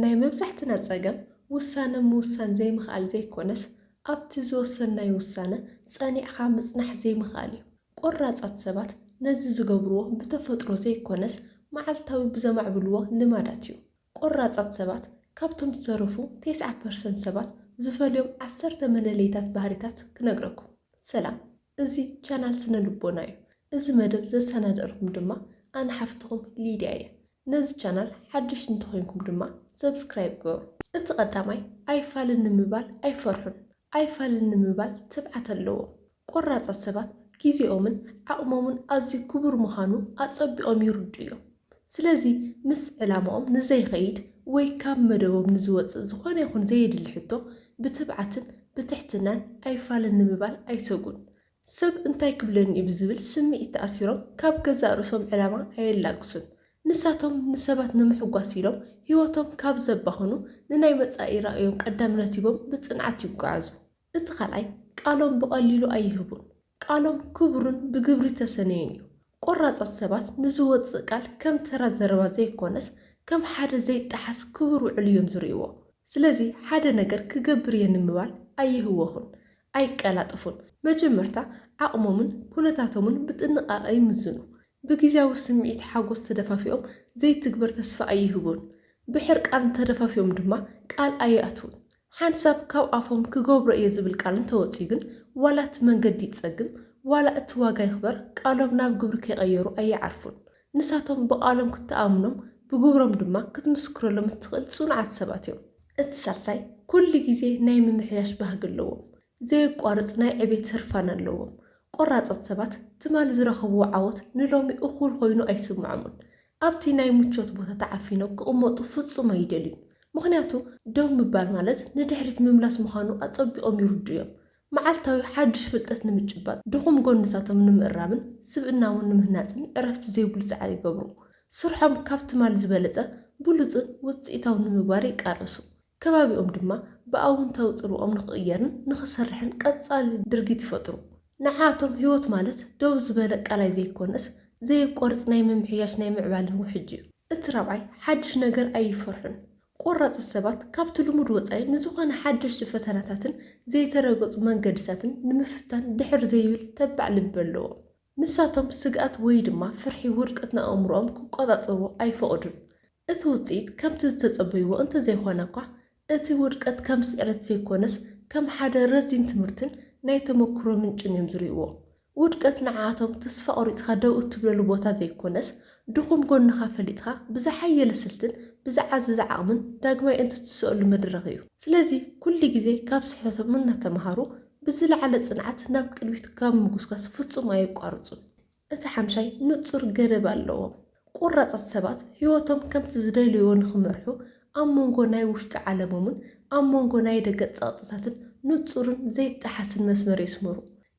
ናይ መብዛሕትና ፀገም ውሳነ ምውሳን ዘይምኽኣል ዘይኮነስ ኣብቲ ዝወሰናይ ውሳነ ፀኒዕኻ ምጽናሕ ዘይምኽኣል እዩ። ቆራጻት ሰባት ነዚ ዝገብርዎ ብተፈጥሮ ዘይኮነስ መዓልታዊ ብዘማዕብልዎ ልማዳት እዩ። ቆራጻት ሰባት ካብቶም ዝተረፉ 90% ሰባት ዝፈልዮም 10 መለለይታት ባህሪታት ክነግረኩም። ሰላም፣ እዚ ቻናል ስነ ልቦና እዩ። እዚ መደብ ዘሰናደርኩም ድማ ኣነ ሓፍትኩም ሊድያ እየ። ነዚ ቻናል ሓድሽ እንተኮይንኩም ድማ ሰብስክራይብ ገሩ። እቲ ቀዳማይ ኣይፋልን ንምባል ኣይፈርሑን፣ ኣይፋልን ንምባል ትብዓት ኣለዎ። ቆራጻት ሰባት ጊዜኦምን ዓቕሞምን ኣዝዩ ክቡር ምዃኑ ኣጸቢቖም ይርዱ እዮም። ስለዚ ምስ ዕላማኦም ንዘይኸይድ ወይ ካብ መደቦም ንዝወፅእ ዝኾነ ይኹን ዘየድሊ ሕቶ ብትብዓትን ብትሕትናን ኣይፋልን ንምባል ኣይሰጉን። ሰብ እንታይ ክብለኒ እዩ ብዝብል ስምዒት ተኣሲሮም ካብ ገዛእ ርእሶም ዕላማ ኣየላግሱን። ንሳቶም ንሰባት ንምሕጓስ ኢሎም ህይወቶም ካብ ዘባኽኑ ንናይ መጻኢ ራእዮም ቀዳምነት ሂቦም ብጽንዓት ይጓዓዙ። እቲ ካልኣይ ቃሎም ብቐሊሉ ኣይህቡን። ቃሎም ክቡርን ብግብሪ ተሰነዩን እዩ። ቆራጻት ሰባት ንዝወፅእ ቃል ከም ተራ ዘረባ ዘይኮነስ ከም ሓደ ዘይጠሓስ ክቡር ውዕል እዮም ዝርእይዎ። ስለዚ ሓደ ነገር ክገብር እየ ንምባል ኣይህወኹን፣ ኣይቀላጥፉን። መጀመርታ ዓቕሞምን ኩነታቶምን ብጥንቃቐ ይምዝኑ። ብጊዜያዊ ስምዒት ሓጎስ ተደፋፊኦም ዘይትግበር ተስፋ ኣይህቡን። ብሕርቃን ተደፋፊኦም ድማ ቃል ኣይኣትውን። ሓንሳብ ካብ ኣፎም ክገብሮ እየ ዝብል ቃል እንተወፂኡ ግን ዋላ እቲ መንገዲ ይጸግም፣ ዋላ እቲ ዋጋ ይኽበር፣ ቃሎም ናብ ግብሪ ከይቐየሩ ኣይዓርፉን። ንሳቶም ብቃሎም ክትኣምኖም ብግብሮም ድማ ክትምስክረሎም እትኽእል ጽኑዓት ሰባት እዮም። እቲ ሳልሳይ ኩሉ ግዜ ናይ ምምሕያሽ ባህጊ ኣለዎም። ዘየቋርጽ ናይ ዕቤት ስርፋን ኣለዎም። ቆራጻት ሰባት ትማል ዝረኸብዎ ዓወት ንሎሚ እኹል ኮይኑ ኣይስምዖምን። ኣብቲ ናይ ምቾት ቦታ ተዓፊኖም ክቕመጡ ፍጹም ኣይደልዩን። ምክንያቱ ደው ምባል ማለት ንድሕሪት ምምላስ ምዃኑ ኣጸቢቖም ይርዱ እዮም። መዓልታዊ ሓድሽ ፍልጠት ንምጭባጥ ድኹም ጎንታቶም ንምእራምን ስብእናውን ንምህናፅን ዕረፍቲ ዘይብሉ ፃዕሪ ይገብሩ። ስርሖም ካብ ትማል ዝበለፀ ብሉፅን ውፅኢታው ንምግባር ይቃረሱ። ከባቢኦም ድማ ብኣውንታዊ ጽልኦም ንኽቕየርን ንኽሰርሕን ቀጻሊ ድርጊት ይፈጥሩ። ንዓቶም ህይወት ማለት ደው ዝበለ ቃላይ ዘይኮነስ ዘየቋርጽ ናይ ምምሕያሽ ናይ ምዕባልን ውሕጅ እዩ። እቲ ራብዓይ ሓድሽ ነገር ኣይፈርሑን። ቆራጻት ሰባት ካብቲ ልሙድ ወፃኢ ንዝኾነ ሓደሽቲ ፈተናታትን ዘይተረገፁ መንገድታትን ንምፍታን ድሕር ዘይብል ተባዕ ልቢ ኣለዎም። ንሳቶም ስግኣት ወይ ድማ ፍርሒ ውድቀት ንኣእምሮኦም ክቆጻጸሩ ኣይፈቕዱን። እቲ ውፅኢት ከምቲ ዝተጸበይዎ እንተዘይኾነ እኳ እቲ ውድቀት ከም ስዕረት ዘይኮነስ ከም ሓደ ረዚን ትምህርትን ናይ ተመክሮ ምንጭን እዮም ዝርእይዎ። ውድቀት ንዓቶም ተስፋ ቆሪፅካ ደው እትብለሉ ቦታ ዘይኮነስ ድኹም ጎንኻ ፈሊጥካ ብዝሓየለ ስልትን ብዝዓዘዘ ዓቕምን ዳግማይ እንትትስእሉ መድረኽ እዩ። ስለዚ ኩሉ ግዜ ካብ ስሕተቶም እናተምሃሩ ብዝለዓለ ጽንዓት ናብ ቅድሚት ካብ ምጉስጓስ ፍጹም ኣየቋርጹን። እቲ ሓምሻይ ንጹር ገደብ ኣለዎም። ቆራጻት ሰባት ህይወቶም ከምቲ ዝደልይዎ ንኽመርሑ ኣብ መንጎ ናይ ውሽጢ ዓለሞምን ኣብ መንጎ ናይ ደገ ጸቕጥታትን ንጹርን ዘይጠሓስን መስመር ይስመሩ።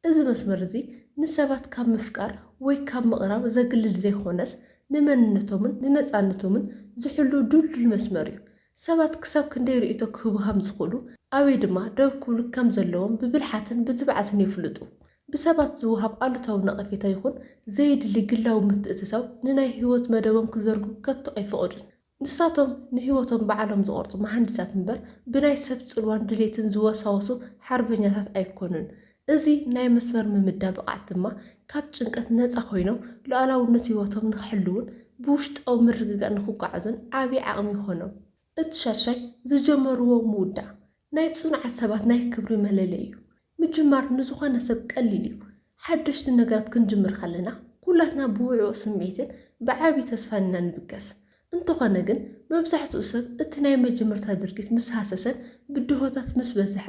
እዚ መስመር እዚ ንሰባት ካብ ምፍቃር ወይ ካብ ምቕራብ ዘግልል ዘይኮነስ ንመንነቶምን ንነፃነቶምን ዝሕሉ ድልዱል መስመር እዩ። ሰባት ክሳብ ክንደይ ርእይቶ ክህቡ ከም ዝኽእሉ ኣበይ ድማ ደው ክብሉ ከም ዘለዎም ብብልሓትን ብትብዓትን ይፍልጡ። ብሰባት ዝውሃብ ኣሉታዊ ነቐፌታ ይኹን ዘይድሊ ግላዊ ምትእትታው ንናይ ህይወት መደቦም ክዘርጉ ከቶ ኣይፈቕዱን። ንሳቶም ንህይወቶም በዓሎም ዝቆርፁ መሃንዲሳት እምበር ብናይ ሰብ ጽልዋን ድሌትን ዝወሳወሱ ሓርበኛታት ኣይኮኑን። እዚ ናይ መስመር ምምዳብ ብቕዓት ድማ ካብ ጭንቀት ነፃ ኮይኖም ሉዓላውነት ህይወቶም ንክሕልውን ብውሽጣዊ ምርግጋእ ንክጓዓዙን ዓብዪ ዓቕሚ ይኾኖም። እቲ ሻድሻይ ዝጀመርዎ ምውዳእ ናይ ጽኑዓት ሰባት ናይ ክብሪ መለለይ እዩ። ምጅማር ንዝኾነ ሰብ ቀሊል እዩ። ሓደሽቲ ነገራት ክንጅምር ከለና ኩላትና ብውዕቕ ስምዒትን ብዓብዪ ተስፋን ኢና ንብገስ። እንተኾነ ግን መብዛሕትኡ ሰብ እቲ ናይ መጀመርታ ድርጊት ምስ ሃሰሰን ብድሆታት ምስ በዝሐ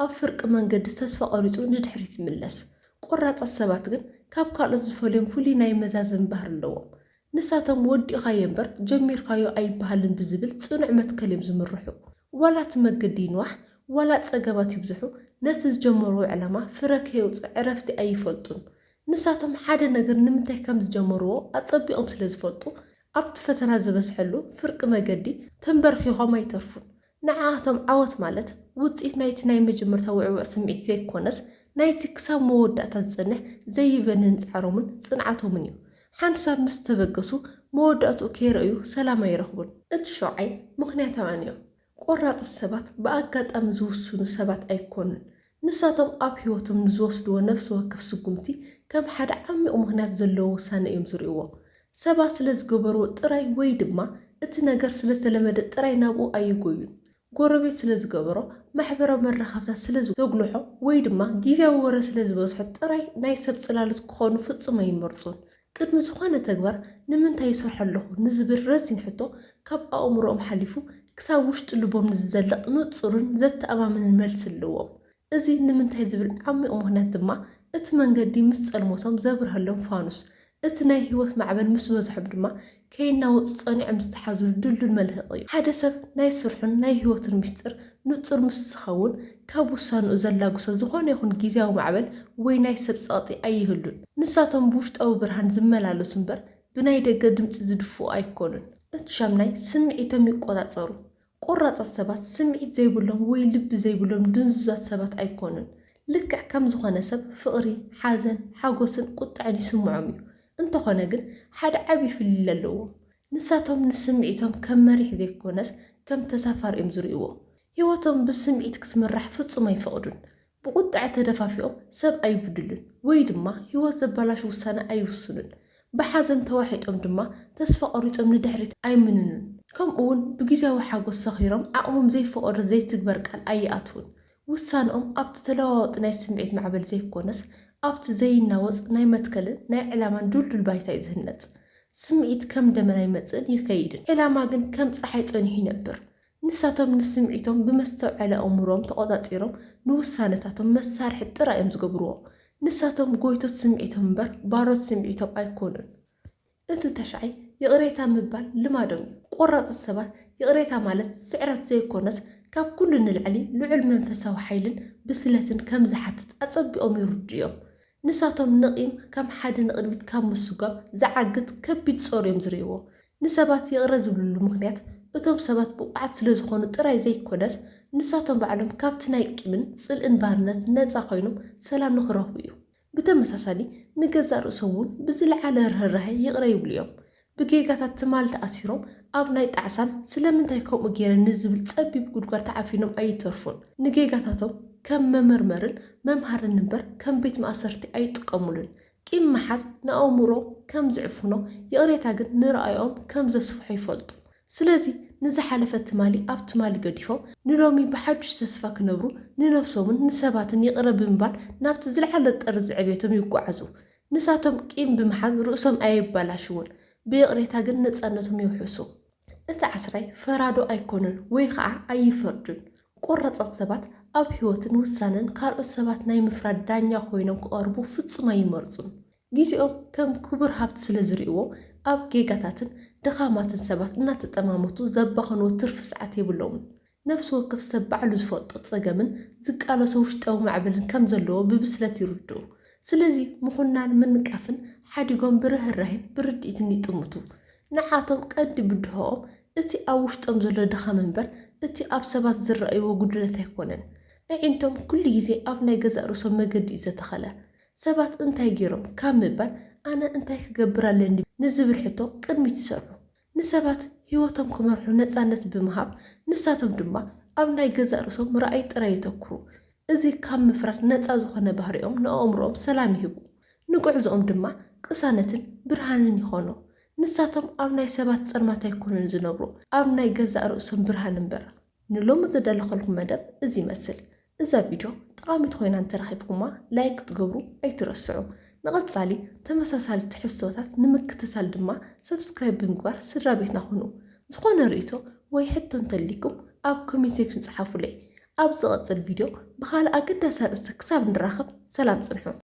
ኣብ ፍርቂ መንገዲ ተስፋ ቆሪፁ ንድሕሪት ይምለስ። ቆራጻት ሰባት ግን ካብ ካልኦት ዝፈልዮም ፍሉይ ናይ መዛዘን ባህሪ ኣለዎም። ንሳቶም ወዲእኻዮ እምበር ጀሚርካዮ ኣይበሃልን ብዝብል ጽኑዕ መትከል እዮም ዝምርሑ። ዋላ እቲ መገዲ ይንዋሕ፣ ዋላ ጸገባት ይብዝሑ፣ ነቲ ዝጀመርዎ ዕላማ ፍረ ከየውፅእ ዕረፍቲ ኣይፈልጡን። ንሳቶም ሓደ ነገር ንምንታይ ከም ዝጀመርዎ ኣጸቢቖም ስለ ዝፈልጡ ኣብቲ ፈተና ዝበዝሐሉ ፍርቂ መገዲ ተንበርኪኾም ኣይተርፉን። ንዓቶም ዓወት ማለት ውፅኢት ናይቲ ናይ መጀመርታ ውዕውዕ ስምዒት ዘይኮነስ ናይቲ ክሳብ መወዳእታ ዝጸንሕ ዘይበንን ጻዕሮምን ጽንዓቶምን እዩ። ሓንሳብ ምስ ተበገሱ መወዳእቱ ከይረዩ ሰላም አይረኽቡን። እቲ ሸውዓይ ምክንያታውያን እዮም። ቆራጥ ሰባት ብኣጋጣሚ ዝውስኑ ሰባት ኣይኮኑን። ንሳቶም ኣብ ህይወቶም ዝወስድዎ ነፍሲ ወከፍ ስጉምቲ ከም ሓደ ዓሚቕ ምክንያት ዘለዎ ውሳነ እዮም ዝርእይዎ። ሰባት ስለ ዝገበርዎ ጥራይ ወይ ድማ እቲ ነገር ስለተለመደ ጥራይ ናብኡ ኣይጎዩን። ጎረቤት ስለ ዝገበሮ ማሕበራዊ መራኸብታት ስለ ዘጉልሖ ወይ ድማ ጊዜያዊ ወረ ስለ ዝበዝሖ ጥራይ ናይ ሰብ ጽላሎት ክኾኑ ፍጹም ኣይመርጹን። ቅድሚ ዝኾነ ተግባር ንምንታይ ይሰርሖ ኣለኹ ንዝብል ረዚን ሕቶ ካብ ኣእምሮኦም ሓሊፉ ክሳብ ውሽጢ ልቦም ንዝዘልቕ ንጹርን ዘተኣማምንን መልሲ ኣለዎም። እዚ ንምንታይ ዝብል ዓሚቕ ምክንያት ድማ እቲ መንገዲ ምስ ጸልሞቶም ዘብርሃሎም ፋኑስ እቲ ናይ ህይወት ማዕበል ምስ በዝሖም ድማ ከይናወፁ ጸኒዖም ዝተሓዝሉ ድልዱል መልህቕ እዩ። ሓደ ሰብ ናይ ስርሑን ናይ ህይወትን ምስጢር ንጹር ምስ ዝኸውን ካብ ውሳንኡ ዘላጉሶ ዝኾነ ይኹን ጊዜያዊ ማዕበል ወይ ናይ ሰብ ጸቕጢ ኣይህሉን። ንሳቶም ብውሽጣዊ ብርሃን ዝመላለሱ እምበር ብናይ ደገ ድምፂ ዝድፍኡ ኣይኮኑን። እቲ ሻምናይ ስምዒቶም ይቆጻጸሩ። ቆራጻት ሰባት ስምዒት ዘይብሎም ወይ ልቢ ዘይብሎም ድንዙዛት ሰባት ኣይኮኑን። ልክዕ ከም ዝኾነ ሰብ ፍቕሪ፣ ሓዘን፣ ሓጎስን ቁጥዕን ይስምዖም እዩ። እንተኾነ ግን ሓደ ዓብይ ፍልል ኣለዎም። ንሳቶም ንስምዒቶም ከም መሪሕ ዘይኮነስ ከም ተሳፋሪ እዮም ዝርእይዎ። ህይወቶም ብስምዒት ክትምራሕ ፍጹም ኣይፈቕዱን። ብቁጣዕ ተደፋፊኦም ሰብ ኣይብድሉን ወይ ድማ ህይወት ዘበላሽ ውሳነ ኣይውስኑን። ብሓዘን ተዋሒጦም ድማ ተስፋ ቆሪጦም ንድሕሪት ኣይምንኑን። ከምኡውን ብጊዜያዊ ሓጎስ ሰኺሮም ዓቕሞም ዘይፈቐዶ ዘይትግበር ቃል ኣይኣትውን። ውሳነኦም ኣብቲ ተለዋዋጢ ናይ ስምዒት ማዕበል ዘይኮነስ ኣብቲ ዘይናወፅ ናይ መትከልን ናይ ዕላማን ድልዱል ባይታ እዩ ዝህነፅ። ስምዒት ከም ደመና ይመጽእን ይኸይድን፣ ዕላማ ግን ከም ፀሓይ ጸኒሑ ይነብር። ንሳቶም ንስምዒቶም ብመስተውዐለ ኣእምሮኦም ተቆጻጺሮም ንውሳነታቶም መሳርሒ ጥራይ እዮም ዝገብርዎ። ንሳቶም ጎይቶት ስምዒቶም እምበር ባሮት ስምዒቶም ኣይኮኑን። እቲ ተሻዓይ ይቕሬታ ምባል ልማዶም እዩ። ቆራጽት ሰባት ይቕሬታ ማለት ስዕረት ዘይኮነስ ካብ ኩሉ ንላዕሊ ልዑል መንፈሳዊ ሓይልን ብስለትን ከም ዝሓትት ኣጸቢቖም ይርድዮም። ንሳቶም ንቕም ከም ሓደ ንቕድሚት ካብ ምስጓም ዝዓግት ከቢድ ጾር እዮም ዝርእይዎ። ንሰባት ይቕረ ዝብልሉ ምክንያት እቶም ሰባት ብቑዓት ስለ ዝኾኑ ጥራይ ዘይኮነስ ንሳቶም ባዕሎም ካብቲ ናይ ቂምን ጽልእን ባርነት ነፃ ኮይኖም ሰላም ንኽረኽቡ እዩ። ብተመሳሳሊ ንገዛእ ርእሶም እውን ብዝለዓለ ርህራሄ ይቕረ ይብሉ እዮም። ብጌጋታት ትማል ተኣሲሮም ኣብ ናይ ጣዕሳን ስለምንታይ ከምኡ ገይረ ንዝብል ጸቢብ ጉድጓድ ተዓፊኖም ኣይተርፉን። ንጌጋታቶም ከም መመርመርን መምሃርን እምበር ከም ቤት ማእሰርቲ ኣይጥቀሙሉን። ቂም መሓዝ ንኣእምሮ ከም ዝዕፍኖ ይቕሬታ ግን ንረኣዮም ከም ዘስፍሖ ይፈልጡ። ስለዚ ንዝሓለፈ ትማሊ ኣብ ትማሊ ገዲፎም ንሎሚ ብሓዱሽ ተስፋ ክነብሩ ንነፍሶምን ንሰባትን ይቕረ ብምባል ናብቲ ዝለዓለ ጠርዚ ዕቤቶም ይጓዓዙ። ንሳቶም ቂም ብምሓዝ ርእሶም ኣይባላሽውን፣ ብይቕሬታ ግን ነፃነቶም ይውሕሱ። እቲ ዓስራይ ፈራዶ ኣይኮኑን ወይ ከዓ ኣይፈርዱን። ቆራጻት ሰባት ኣብ ህይወትን ውሳነን ካልኦት ሰባት ናይ ምፍራድ ዳኛ ኮይኖም ክቐርቡ ፍጹም ኣይመርጹን። ጊዜኦም ከም ክቡር ሃብቲ ስለ ዝርእይዎ ኣብ ጌጋታትን ድኻማትን ሰባት እናተጠማመቱ ዘባኸንዎ ትርፊ ሰዓት የብሎምን። ነፍሲ ወከፍ ሰብ ባዕሉ ዝፈልጦ ፀገምን ዝቃለሶ ውሽጣዊ ማዕበልን ከም ዘለዎ ብብስለት ይርድኡ። ስለዚ ምኹናን ምንቃፍን ሓዲጎም ብርህራሄን ብርድኢትን ይጥምቱ። ንዓቶም ቀዲ ብድሆኦም እቲ ኣብ ውሽጦም ዘሎ ድኻም እምበር እቲ ኣብ ሰባት ዝረኣይዎ ጉድለት ኣይኮነን። ንዒንቶም ኩሉ ግዜ ኣብ ናይ ገዛእ ርእሶም መገዲ እዩ ዘተኸለ። ሰባት እንታይ ገይሮም ካብ ምባል ኣነ እንታይ ክገብር ኣለኒ ንዝብል ሕቶ ቅድሚት ይሰርሑ። ንሰባት ህይወቶም ክመርሑ ነፃነት ብምሃብ ንሳቶም ድማ ኣብ ናይ ገዛእ ርእሶም ረኣይ ጥራይ የተክሩ። እዚ ካብ ምፍራት ነፃ ዝኾነ ባህሪኦም ንኣእምሮኦም ሰላም ይህቡ። ንጉዕዞኦም ድማ ቅሳነትን ብርሃንን ይኾኑ። ንሳቶም ኣብ ናይ ሰባት ጸልማት ኣይኮኑን ዝነብሩ፣ ኣብ ናይ ገዛእ ርእሶም ብርሃን እምበር። ንሎሚ ዘዳለኸልኩም መደብ እዚ ይመስል። እዛ ቪድዮ ጠቃሚት ኮይና እንተረኺብኩማ ላይክ ትገብሩ ኣይትረስዑ። ንቐጻሊ ተመሳሳሊ ትሕዝቶታት ንምክትታል ድማ ሰብስክራይብ ብምግባር ስድራ ቤትና ሁኑ። ዝኾነ ርእይቶ ወይ ሕቶ እንተልይኩም ኣብ ኮሜንት ሴክሽን ጻሓፉለይ። ኣብ ዝቐጽል ቪድዮ ብኻልእ ኣገዳሲ ኣርእስቲ ክሳብ ንራኸብ ሰላም ጽንሑ።